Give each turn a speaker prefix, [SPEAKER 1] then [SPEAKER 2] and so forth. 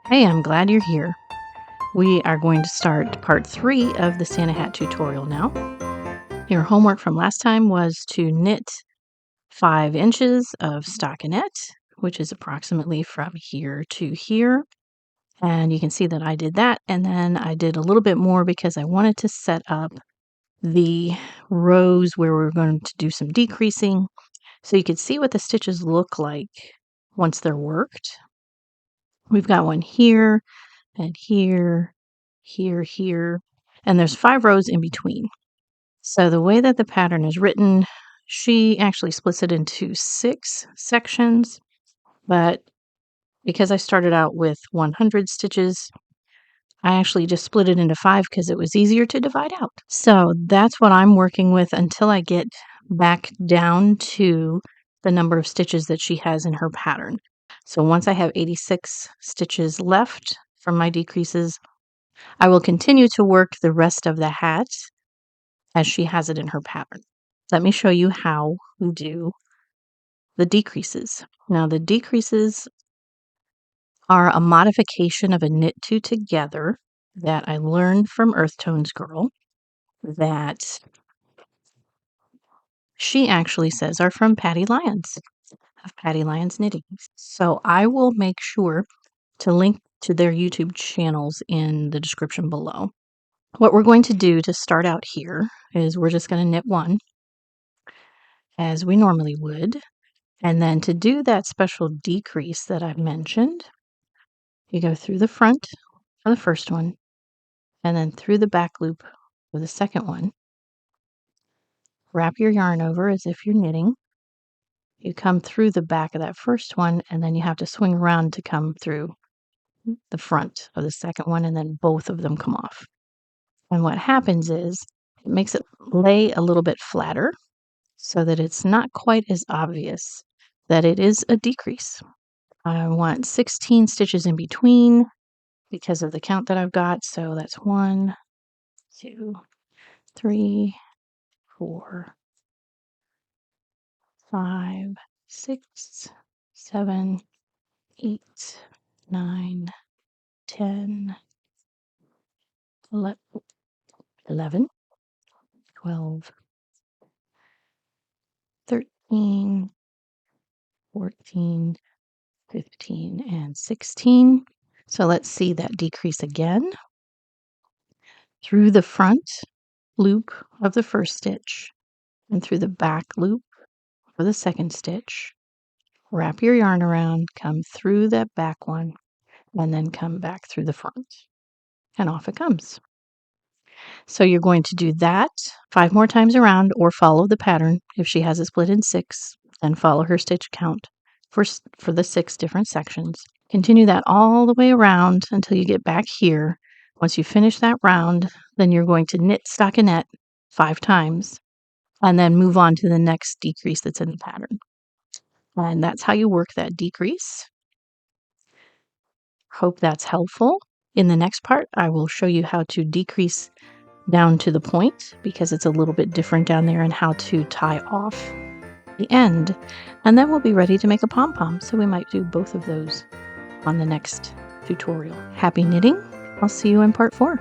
[SPEAKER 1] Hey, I'm glad you're here. We are going to start part 3 of the Santa hat tutorial now. Your homework from last time was to knit 5 inches of stockinette, which is approximately from here to here. And you can see that I did that, and then I did a little bit more because I wanted to set up the rows where we're going to do some decreasing so you could see what the stitches look like once they're worked. We've got one here, and here, here, and there's 5 rows in between. So the way that the pattern is written, she actually splits it into 6 sections, but because I started out with 100 stitches, I actually just split it into 5 because it was easier to divide out. So that's what I'm working with until I get back down to the number of stitches that she has in her pattern. So once I have 86 stitches left from my decreases, I will continue to work the rest of the hat as she has it in her pattern. Let me show you how we do the decreases. Now, the decreases are a modification of a knit two together that I learned from Earth Tones Girl that she actually says are from Patty Lyons of Patty Lyons Knitting. So I will make sure to link to their YouTube channels in the description below. What we're going to do to start out here is we're just going to knit 1 as we normally would. And then to do that special decrease that I've mentioned, you go through the front of the first one and then through the back loop of the second one. Wrap your yarn over as if you're knitting. You come through the back of that first one, and then you have to swing around to come through the front of the second one, and then both of them come off. And what happens is it makes it lay a little bit flatter so that it's not quite as obvious that it is a decrease. I want 16 stitches in between because of the count that I've got. So that's 1, 2, 3, 4, 5, 6, 7, 8, 9, 10, 11, 12, 13, 14, 15, and 16. So let's see that decrease again. Through the front loop of the first stitch and through the back loop for the second stitch. Wrap your yarn around, come through that back one, and then come back through the front. And off it comes. So you're going to do that 5 more times around, or follow the pattern. If she has it split in 6, then follow her stitch count for the 6 different sections. Continue that all the way around until you get back here. Once you finish that round, then you're going to knit stockinette 5 times and then move on to the next decrease that's in the pattern. And that's how you work that decrease. Hope that's helpful. In the next part, I will show you how to decrease down to the point because it's a little bit different down there, and how to tie off the end. And then we'll be ready to make a pom-pom. So we might do both of those on the next tutorial. Happy knitting. I'll see you in part 4.